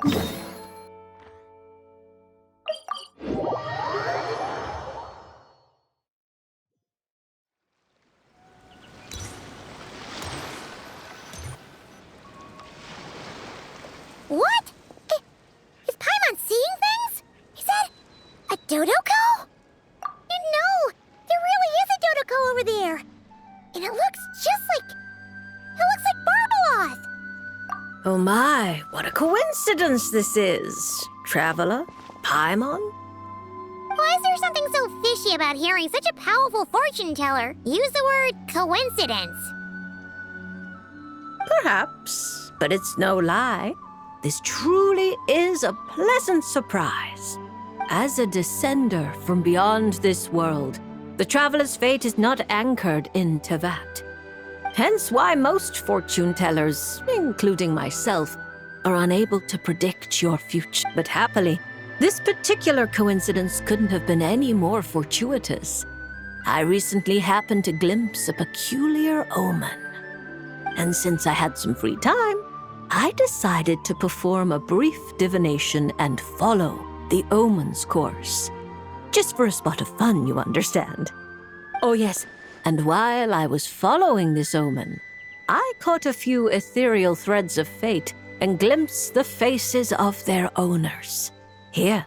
What? Is Paimon seeing things? Is that a Dodoko? No, there really is a Dodoko over there. And it looks just like... It looks like Barbaloth. Oh my, what a coincidence this is. Traveler? Paimon? Why is there something so fishy about hearing such a powerful fortune teller use the word coincidence? Perhaps, but it's no lie. This truly is a pleasant surprise. As a descender from beyond this world, the traveler's fate is not anchored in Tevat. Hence why most fortune tellers, including myself, are unable to predict your future. But happily, this particular coincidence couldn't have been any more fortuitous. I recently happened to glimpse a peculiar omen. And since I had some free time, I decided to perform a brief divination and follow the omen's course. Just for a spot of fun, you understand. Oh yes, and while I was following this omen, I caught a few ethereal threads of fate and glimpsed the faces of their owners. Here,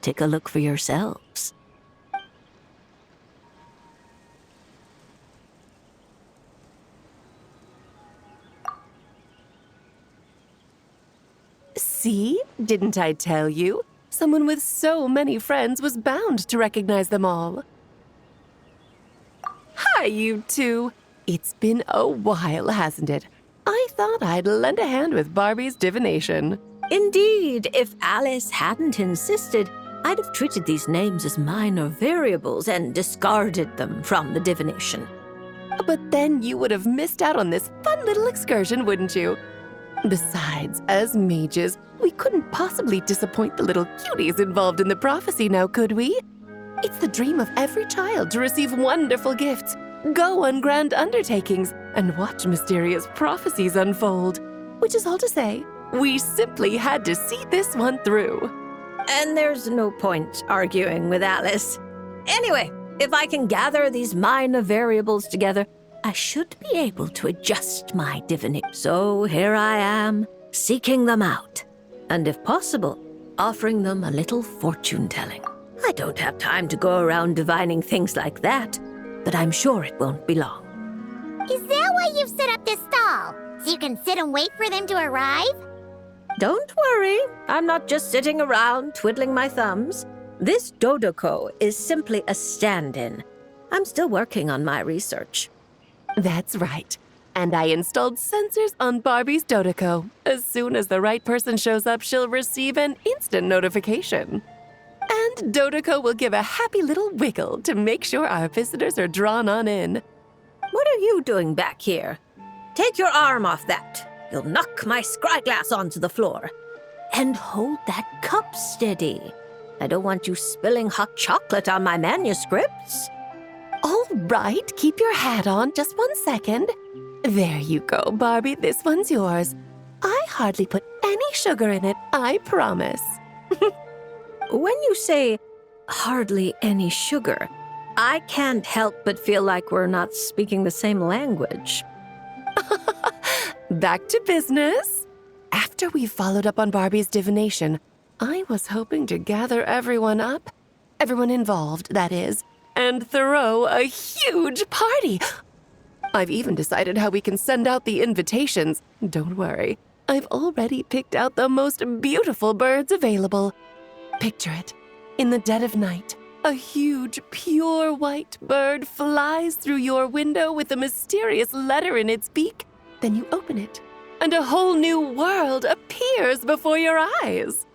take a look for yourselves. See? Didn't I tell you? Someone with so many friends was bound to recognize them all. Hi, you two. It's been a while, hasn't it? I thought I'd lend a hand with Barbie's divination. Indeed, if Alice hadn't insisted, I'd have treated these names as minor variables and discarded them from the divination. But then you would have missed out on this fun little excursion, wouldn't you? Besides, as mages, we couldn't possibly disappoint the little cuties involved in the prophecy now, could we? It's the dream of every child to receive wonderful gifts, go on grand undertakings, and watch mysterious prophecies unfold. Which is all to say, we simply had to see this one through. And there's no point arguing with Alice. Anyway, if I can gather these minor variables together, I should be able to adjust my divination. So here I am, seeking them out. And if possible, offering them a little fortune-telling. I don't have time to go around divining things like that, but I'm sure it won't be long. Is that why you've set up this stall? So you can sit and wait for them to arrive? Don't worry, I'm not just sitting around twiddling my thumbs. This Dodoko is simply a stand-in. I'm still working on my research. That's right. And I installed sensors on Barbie's Dodoko. As soon as the right person shows up, she'll receive an instant notification. And Dodoko will give a happy little wiggle to make sure our visitors are drawn on in. What are you doing back here? Take your arm off that. You'll knock my scryglass onto the floor. And hold that cup steady. I don't want you spilling hot chocolate on my manuscripts. All right, keep your hat on. Just 1 second. There you go, Barbie. This one's yours. I hardly put any sugar in it, I promise. When you say hardly any sugar, I can't help but feel like we're not speaking the same language. Back to business. After we followed up on Barbie's divination, I was hoping to gather everyone up, everyone involved, that is, and throw a huge party. I've even decided how we can send out the invitations. Don't worry, I've already picked out the most beautiful birds available. Picture it. In the dead of night, a huge, pure white bird flies through your window with a mysterious letter in its beak. Then you open it, and a whole new world appears before your eyes.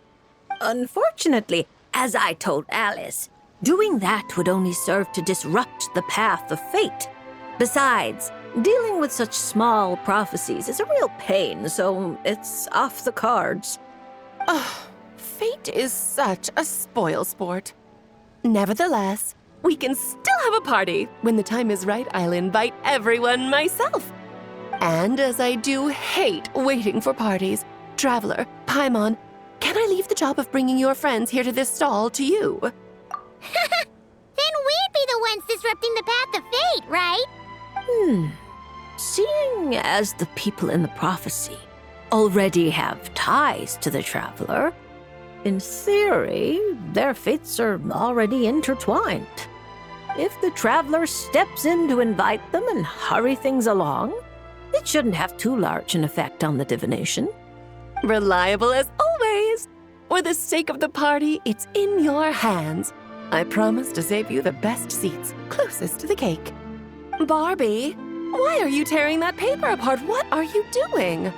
Unfortunately, as I told Alice, doing that would only serve to disrupt the path of fate. Besides, dealing with such small prophecies is a real pain, so it's off the cards. Fate is such a spoil sport. Nevertheless, we can still have a party. When the time is right, I'll invite everyone myself. And as I do hate waiting for parties, Traveler, Paimon, can I leave the job of bringing your friends here to this stall to you? Then we'd be the ones disrupting the path of fate, right? Seeing as the people in the prophecy already have ties to the traveler, in theory, their fates are already intertwined. If the traveler steps in to invite them and hurry things along, it shouldn't have too large an effect on the divination. Reliable as always. For the sake of the party, it's in your hands. I promise to save you the best seats, closest to the cake. Barbie, why are you tearing that paper apart? What are you doing?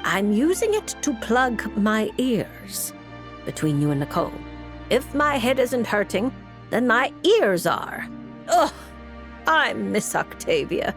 I'm using it to plug my ears. Between you and Nicole, if my head isn't hurting, then my ears are. Ugh, I miss Octavia.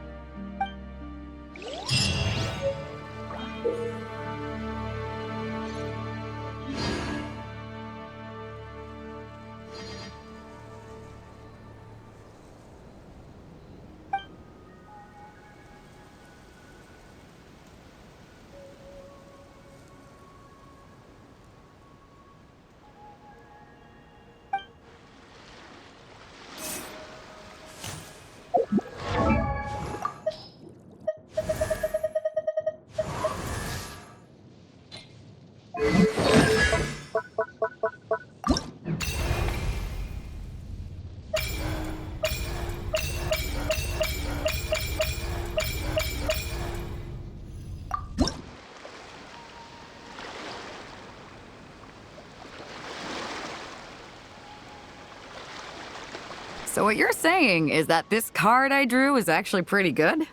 So what you're saying is that this card I drew is actually pretty good?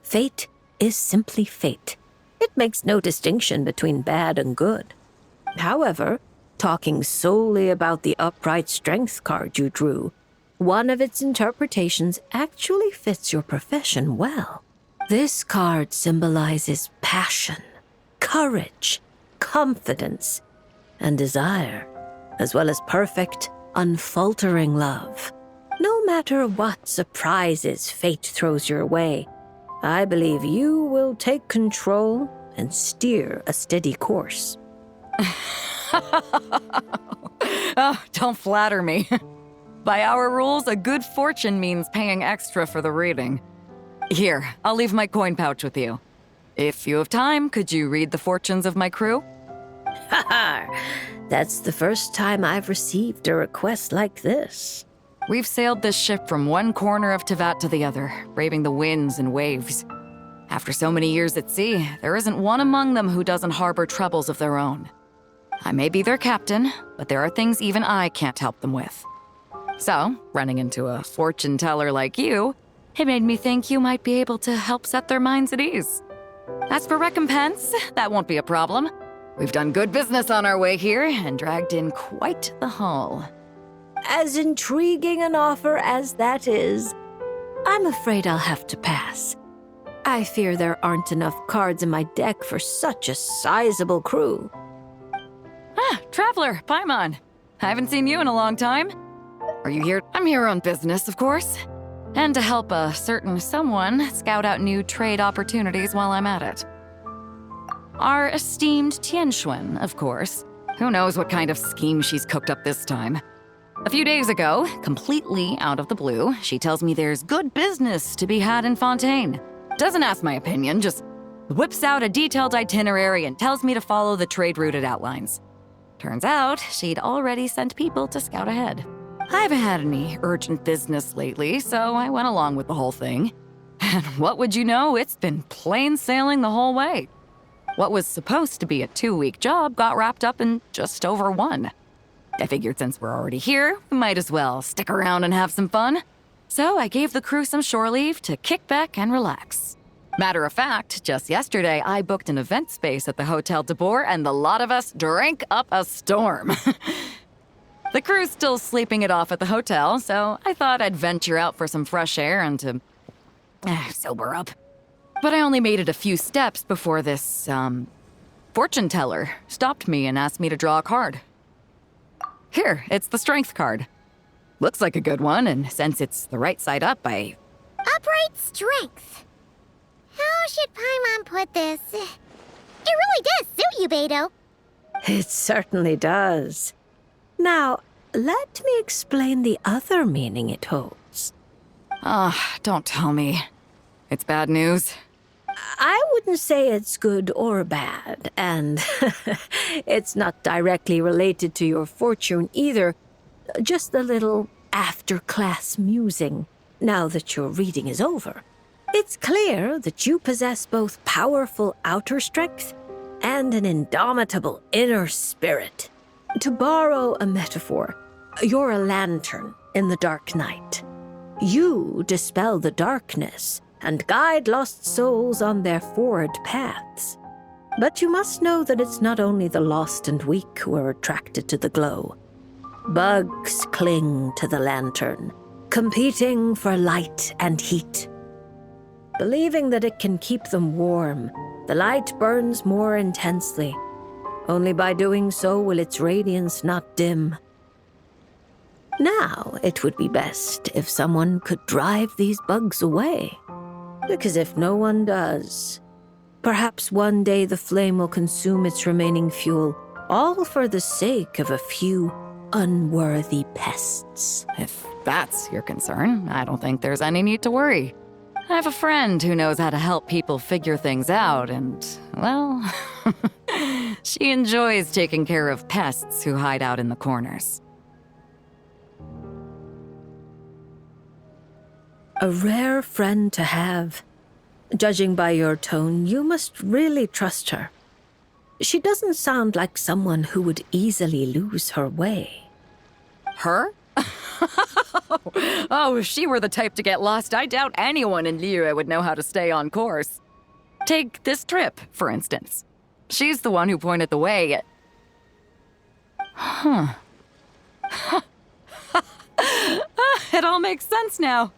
Fate is simply fate. It makes no distinction between bad and good. However, talking solely about the upright strength card you drew, one of its interpretations actually fits your profession well. This card symbolizes passion, courage, confidence, and desire, as well as perfect, unfaltering love. No matter what surprises fate throws your way, I believe you will take control and steer a steady course. Oh, don't flatter me. By our rules, a good fortune means paying extra for the reading. Here, I'll leave my coin pouch with you. If you have time, could you read the fortunes of my crew? Haha, that's the first time I've received a request like this. We've sailed this ship from one corner of Tevat to the other, braving the winds and waves. After so many years at sea, there isn't one among them who doesn't harbor troubles of their own. I may be their captain, but there are things even I can't help them with. So, running into a fortune teller like you, it made me think you might be able to help set their minds at ease. As for recompense, that won't be a problem. We've done good business on our way here and dragged in quite the haul. As intriguing an offer as that is, I'm afraid I'll have to pass. I fear there aren't enough cards in my deck for such a sizable crew. Ah, Traveler, Paimon. I haven't seen you in a long time. Are you here? I'm here on business, of course. And to help a certain someone scout out new trade opportunities while I'm at it. Our esteemed Tianxuan, of course. Who knows what kind of scheme she's cooked up this time. A few days ago, completely out of the blue, she tells me there's good business to be had in Fontaine. Doesn't ask my opinion, just whips out a detailed itinerary and tells me to follow the trade route it outlines. Turns out, she'd already sent people to scout ahead. I haven't had any urgent business lately, so I went along with the whole thing. And what would you know, it's been plain sailing the whole way. What was supposed to be a 2-week job got wrapped up in just over 1. I figured since we're already here, we might as well stick around and have some fun. So I gave the crew some shore leave to kick back and relax. Matter of fact, just yesterday I booked an event space at the Hotel de Boer and the lot of us drank up a storm. The crew's still sleeping it off at the hotel, so I thought I'd venture out for some fresh air and to sober up. But I only made it a few steps before this, fortune teller stopped me and asked me to draw a card. Here, it's the strength card. Looks like a good one, and since it's the right side up, Upright strength. How should Paimon put this? It really does suit you, Beto. It certainly does. Now, let me explain the other meaning it holds. Don't tell me. It's bad news. I wouldn't say it's good or bad, and it's not directly related to your fortune either. Just a little after-class musing, now that your reading is over. It's clear that you possess both powerful outer strength and an indomitable inner spirit. To borrow a metaphor, you're a lantern in the dark night. You dispel the darkness and guide lost souls on their forward paths. But you must know that it's not only the lost and weak who are attracted to the glow. Bugs cling to the lantern, competing for light and heat. Believing that it can keep them warm, the light burns more intensely. Only by doing so will its radiance not dim. Now, it would be best if someone could drive these bugs away. Because if no one does, perhaps one day the flame will consume its remaining fuel, all for the sake of a few unworthy pests. If that's your concern, I don't think there's any need to worry. I have a friend who knows how to help people figure things out, and, well, she enjoys taking care of pests who hide out in the corners. A rare friend to have. Judging by your tone, you must really trust her. She doesn't sound like someone who would easily lose her way. Her? Oh, if she were the type to get lost, I doubt anyone in Liyue would know how to stay on course. Take this trip, for instance. She's the one who pointed the way. It all makes sense now.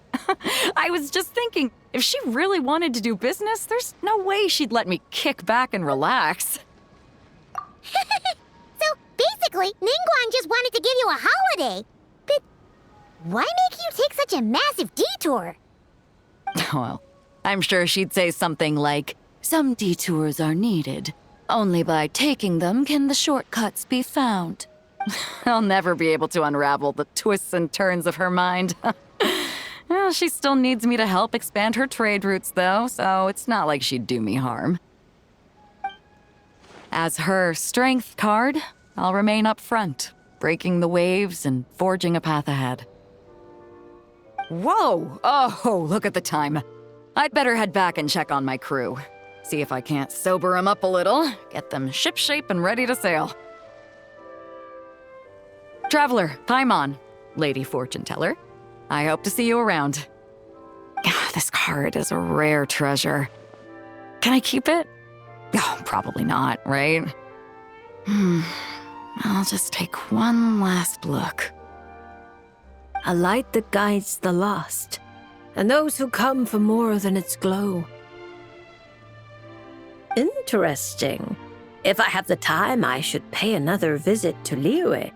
I was just thinking, if she really wanted to do business, there's no way she'd let me kick back and relax. So basically, Ningguang just wanted to give you a holiday. But why make you take such a massive detour? Well, I'm sure she'd say something like, "Some detours are needed. Only by taking them can the shortcuts be found." I'll never be able to unravel the twists and turns of her mind. Well, she still needs me to help expand her trade routes, though, so it's not like she'd do me harm. As her strength card, I'll remain up front, breaking the waves and forging a path ahead. Whoa! Oh, look at the time. I'd better head back and check on my crew. See if I can't sober them up a little, get them shipshape and ready to sail. Traveler, Paimon, Lady Fortune Teller. I hope to see you around. This card is a rare treasure. Can I keep it? Oh, probably not, right? I'll just take one last look. A light that guides the lost, and those who come for more than its glow. Interesting. If I have the time, I should pay another visit to Liyue.